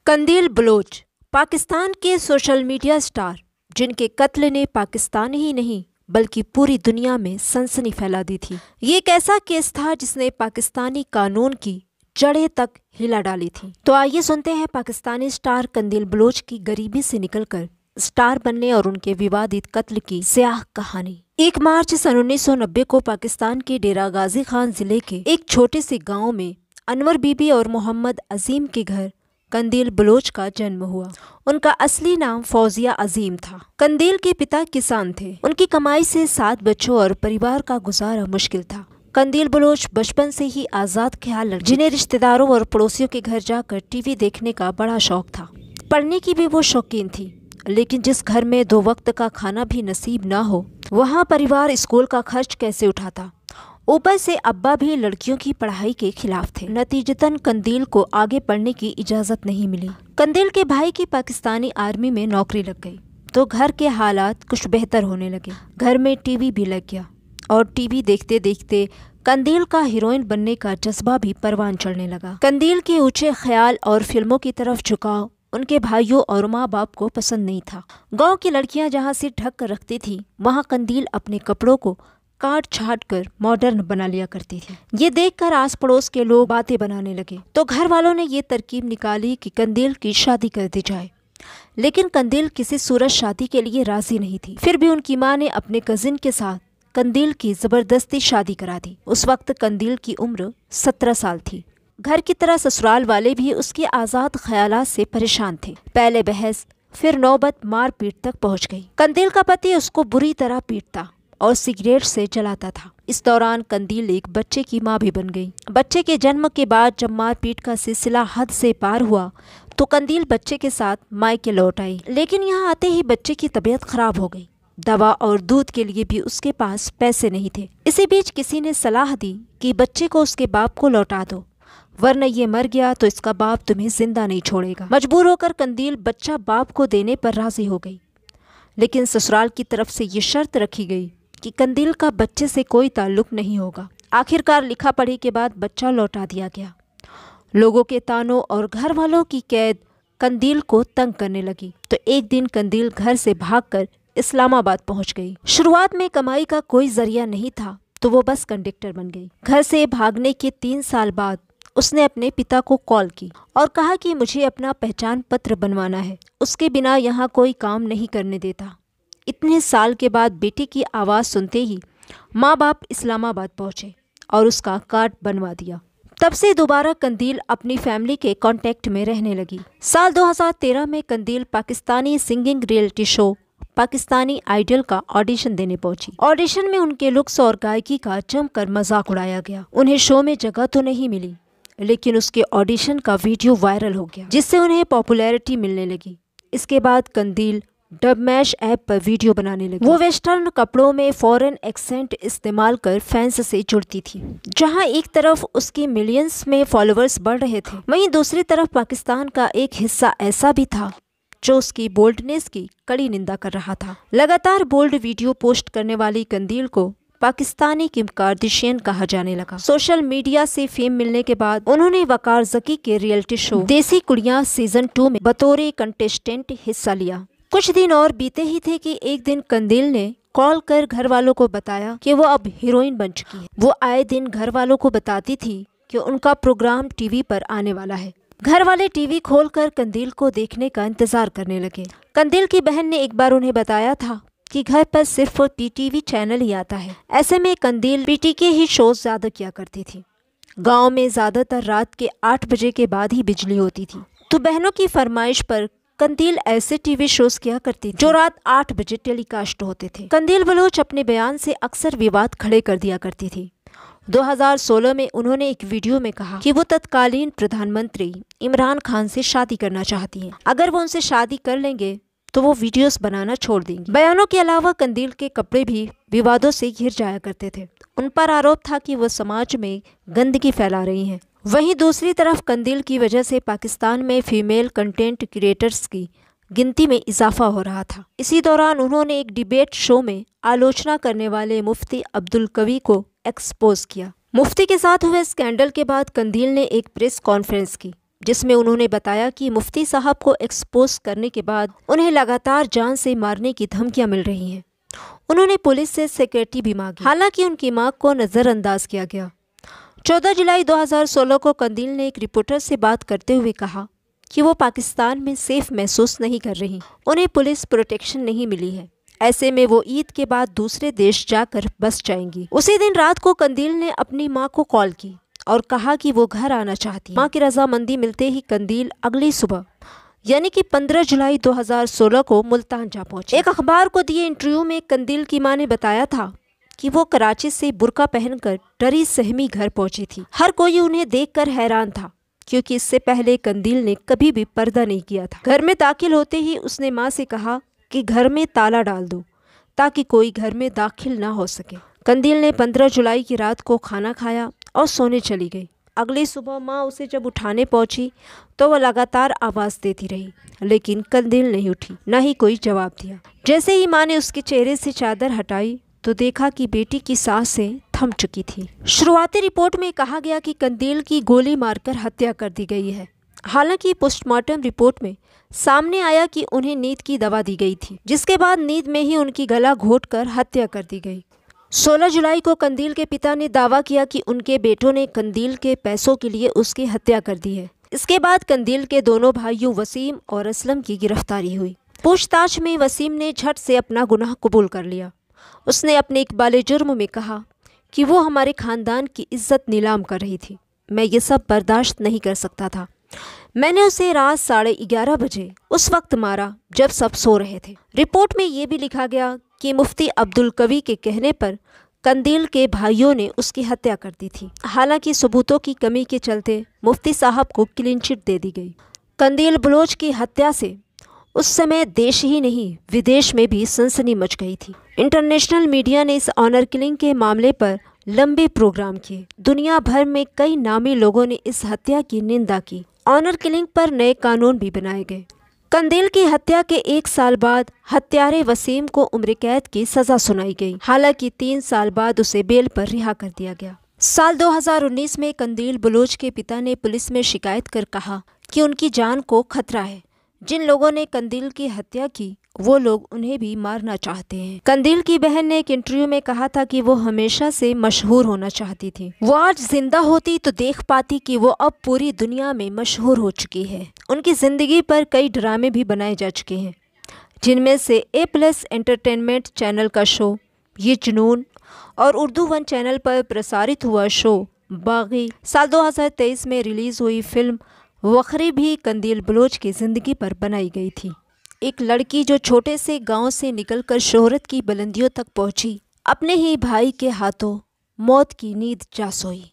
कंदील बलोच पाकिस्तान के social media star जिनके कत्ल ने पाकिस्तान ही नहीं बल्कि पूरी दुनिया में सनसनी फैला दी थी। ये एक ऐसा केस था जिसने पाकिस्तानी कानून की जड़ें तक हिला डाली थी। तो आइए सुनते हैं पाकिस्तानी स्टार कंदील बलोच की गरीबी से निकलकर स्टार बनने और उनके विवादित कत्ल की स्याह कहानी। 1 मार्च सन 1990 को पाकिस्तान के डेरा गाजी खान जिले के एक छोटे से गाँव में अनवर बीबी और मोहम्मद अजीम के घर कंदील बलोच का जन्म हुआ। उनका असली नाम फौजिया अजीम था। कंदील के पिता किसान थे। उनकी कमाई से 7 बच्चों और परिवार का गुजारा मुश्किल था। कंदील बलोच बचपन से ही आज़ाद ख्याल लड़की, जिन्हें रिश्तेदारों और पड़ोसियों के घर जाकर टीवी देखने का बड़ा शौक था। पढ़ने की भी वो शौकीन थी, लेकिन जिस घर में 2 वक्त का खाना भी नसीब ना हो, वहाँ परिवार स्कूल का खर्च कैसे उठाता। ऊपर से अब्बा भी लड़कियों की पढ़ाई के खिलाफ थे। नतीजतन कंदील को आगे पढ़ने की इजाज़त नहीं मिली। कंदील के भाई की पाकिस्तानी आर्मी में नौकरी लग गई तो घर के हालात कुछ बेहतर होने लगे। घर में टीवी भी लग गया और टीवी देखते देखते कंदील का हीरोइन बनने का जज्बा भी परवान चढ़ने लगा। कंदील के ऊंचे ख्याल और फिल्मों की तरफ झुकाव उनके भाइयों और माँ बाप को पसंद नहीं था। गाँव की लड़कियाँ जहाँ सिर ढक कर रखती थी, वहाँ कंदील अपने कपड़ों को काट छाट कर मॉडर्न बना लिया करती थी। ये देखकर आस पड़ोस के लोग बातें बनाने लगे तो घर वालों ने ये तरकीब निकाली कि कंदील की शादी कर दी जाए। लेकिन कंदील किसी सूरत शादी के लिए राजी नहीं थी। फिर भी उनकी माँ ने अपने कजिन के साथ कंदील की जबरदस्ती शादी करा दी। उस वक्त कंदील की उम्र 17 साल थी। घर की तरह ससुराल वाले भी उसके आज़ाद ख्यालात से परेशान थे। पहले बहस, फिर नौबत मारपीट तक पहुँच गई। कंदील का पति उसको बुरी तरह पीटता और सिगरेट से जलाता था। इस दौरान कंदील एक बच्चे की मां भी बन गई। बच्चे के जन्म के बाद जब मारपीट का सिलसिला हद से पार हुआ तो कंदील बच्चे के साथ मायके लौट आई। लेकिन यहाँ आते ही बच्चे की तबीयत खराब हो गई। दवा और दूध के लिए भी उसके पास पैसे नहीं थे। इसी बीच किसी ने सलाह दी कि बच्चे को उसके बाप को लौटा दो, वरना ये मर गया तो इसका बाप तुम्हें जिंदा नहीं छोड़ेगा। मजबूर होकर कंदील बच्चा बाप को देने पर राजी हो गई, लेकिन ससुराल की तरफ से ये शर्त रखी गई कि कंदील का बच्चे से कोई ताल्लुक नहीं होगा। आखिरकार लिखा पढ़ी के बाद बच्चा लौटा दिया गया। लोगों के तानों और घर वालों की कैद कंदील को तंग करने लगी तो एक दिन कंदील घर से भागकर इस्लामाबाद पहुंच गई। शुरुआत में कमाई का कोई जरिया नहीं था तो वो बस कंडक्टर बन गई। घर से भागने के 3 साल बाद उसने अपने पिता को कॉल की और कहा कि मुझे अपना पहचान पत्र बनवाना है, उसके बिना यहाँ कोई काम नहीं करने देता। इतने साल के बाद बेटी की आवाज़ सुनते ही माँ बाप इस्लामाबाद पहुँचे और उसका कार्ड बनवा दिया। तब से दोबारा कंदील अपनी फैमिली के कांटेक्ट में रहने लगी। साल 2013 में Qandeel Pakistani singing reality show Pakistani Idol का ऑडिशन देने पहुंची। ऑडिशन में उनके लुक्स और गायकी का जमकर मजाक उड़ाया गया। उन्हें शो में जगह तो नहीं मिली, लेकिन उसके ऑडिशन का वीडियो वायरल हो गया, जिससे उन्हें पॉपुलैरिटी मिलने लगी। इसके बाद कंदील डब मैश ऐप पर वीडियो बनाने लगी। वो वेस्टर्न कपड़ों में फॉरेन एक्सेंट इस्तेमाल कर फैंस से जुड़ती थी। जहां एक तरफ उसके मिलियंस में फॉलोअर्स बढ़ रहे थे, वहीं दूसरी तरफ पाकिस्तान का एक हिस्सा ऐसा भी था जो उसकी बोल्डनेस की कड़ी निंदा कर रहा था। लगातार बोल्ड वीडियो पोस्ट करने वाली कंदील को पाकिस्तानी किम कार्दाशियन कहा जाने लगा। सोशल मीडिया से फेम मिलने के बाद उन्होंने वकार जकी के रियलिटी शो देसी कुड़ियां सीजन 2 में बतौर कंटेस्टेंट हिस्सा लिया। कुछ दिन और बीते ही थे कि एक दिन कंदील ने कॉल कर घर वालों को बताया कि वो अब हीरोइन बन चुकी है। वो आए दिन घर वालों को बताती थी कि उनका प्रोग्राम टीवी पर आने वाला है। घर वाले टीवी खोलकर कंदील को देखने का इंतजार करने लगे। कंदील की बहन ने एक बार उन्हें बताया था कि घर पर सिर्फ पीटीवी चैनल ही आता है। ऐसे में कंदील पीटीके ही शोज ज्यादा किया करती थी। गाँव में ज्यादातर रात के 8 बजे के बाद ही बिजली होती थी, तो बहनों की फरमाइश पर कंदील ऐसे टीवी शोज किया करती थी जो रात 8 बजे टेलीकास्ट होते थे। कंदील बलोच अपने बयान से अक्सर विवाद खड़े कर दिया करती थी। 2016 में उन्होंने एक वीडियो में कहा कि वो तत्कालीन प्रधानमंत्री इमरान खान से शादी करना चाहती हैं। अगर वो उनसे शादी कर लेंगे तो वो वीडियोस बनाना छोड़ देंगी। बयानों के अलावा कंदील के कपड़े भी विवादों से घिर जाया करते थे। उन पर आरोप था कि वो समाज में गंदगी फैला रही हैं। वहीं दूसरी तरफ कंदील की वजह से पाकिस्तान में फीमेल कंटेंट क्रिएटर्स की गिनती में इजाफा हो रहा था। इसी दौरान उन्होंने एक डिबेट शो में आलोचना करने वाले मुफ्ती अब्दुल कवी को एक्सपोज किया। मुफ्ती के साथ हुए स्कैंडल के बाद कंदील ने एक प्रेस कॉन्फ्रेंस की जिसमें उन्होंने बताया कि मुफ्ती साहब को एक्सपोज करने के बाद उन्हें लगातार जान से मारने की धमकियां मिल रही हैं। उन्होंने पुलिस से सिक्योरिटी भी मांगी, हालांकि उनकी मांग को नज़रअंदाज किया गया। 14 जुलाई 2016 को कंदील ने एक रिपोर्टर से बात करते हुए कहा कि वो पाकिस्तान में सेफ महसूस नहीं कर रही, उन्हें पुलिस प्रोटेक्शन नहीं मिली है, ऐसे में वो ईद के बाद दूसरे देश जाकर बस जाएंगी। उसी दिन रात को कंदील ने अपनी मां को कॉल की और कहा कि वो घर आना चाहती है। मां की रजामंदी मिलते ही कंदील अगली सुबह यानी कि 15 जुलाई 2016 को मुल्तान जा पहुंचे। एक अखबार को दिए इंटरव्यू में कंदील की मां ने बताया था कि वो कराची से बुर्का पहनकर डरी सहमी घर पहुंची थी। हर कोई उन्हें देखकर हैरान था, क्योंकि इससे पहले कंदील ने कभी भी पर्दा नहीं किया था। घर में दाखिल होते ही उसने मां से कहा कि घर में ताला डाल दो ताकि कोई घर में दाखिल ना हो सके। कंदील ने 15 जुलाई की रात को खाना खाया और सोने चली गई। अगली सुबह मां उसे जब उठाने पहुंची तो वह लगातार आवाज़ देती रही, लेकिन कंदील नहीं उठी, न ही कोई जवाब दिया। जैसे ही मां ने उसके चेहरे से चादर हटाई तो देखा कि बेटी की सांसें थम चुकी थी। शुरुआती रिपोर्ट में कहा गया कि कंदील की गोली मारकर हत्या कर दी गई है। हालांकि पोस्टमार्टम रिपोर्ट में सामने आया कि उन्हें नींद की दवा दी गई थी, जिसके बाद नींद में ही उनकी गला घोंटकर हत्या कर दी गई। 16 जुलाई को कंदील के पिता ने दावा किया कि उनके बेटों ने कंदील के पैसों के लिए उसकी हत्या कर दी है। इसके बाद कंदील के दोनों भाइयों वसीम और असलम की गिरफ्तारी हुई। पूछताछ में वसीम ने झट से अपना गुनाह कबूल कर लिया। उसने अपने इकबाल जुर्म में कहा कि वो हमारे खानदान की इज्जत नीलाम कर रही थी। मैं ये सब बर्दाश्त नहीं कर सकता था। मैंने उसे रात 11:30 बजे उस वक्त मारा जब सब सो रहे थे। रिपोर्ट में ये भी लिखा गया कि मुफ्ती अब्दुल कवी के कहने पर कंदील के भाइयों ने उसकी हत्या कर दी थी। हालांकि सबूतों की कमी के चलते मुफ्ती साहब को क्लीन चिट दे दी गई। कंदील बलोच की हत्या से उस समय देश ही नहीं विदेश में भी सनसनी मच गई थी। इंटरनेशनल मीडिया ने इस ऑनर किलिंग के मामले पर लंबे प्रोग्राम किए। दुनिया भर में कई नामी लोगों ने इस हत्या की निंदा की। ऑनर किलिंग पर नए कानून भी बनाए गए। कंदील की हत्या के 1 साल बाद हत्यारे वसीम को उम्र कैद की सजा सुनाई गई। हालांकि 3 साल बाद उसे बेल पर रिहा कर दिया गया। साल 2019 में कंदील बलोच के पिता ने पुलिस में शिकायत कर कहा कि उनकी जान को खतरा है। जिन लोगों ने कंदील की हत्या की वो लोग उन्हें भी मारना चाहते हैं। कंदील की बहन ने एक इंटरव्यू में कहा था कि वो हमेशा से मशहूर होना चाहती थी। वो आज जिंदा होती तो देख पाती कि वो अब पूरी दुनिया में मशहूर हो चुकी है। उनकी जिंदगी पर कई ड्रामे भी बनाए जा चुके हैं, जिनमें से A+ एंटरटेनमेंट चैनल का शो ये जुनून और उर्दू 1 चैनल पर प्रसारित हुआ शो बागी। साल 2023 में रिलीज हुई फिल्म वखरी भी कंदील बलोच की जिंदगी पर बनाई गई थी। एक लड़की जो छोटे से गांव से निकलकर शोहरत की बुलंदियों तक पहुंची, अपने ही भाई के हाथों मौत की नींद जा सोई।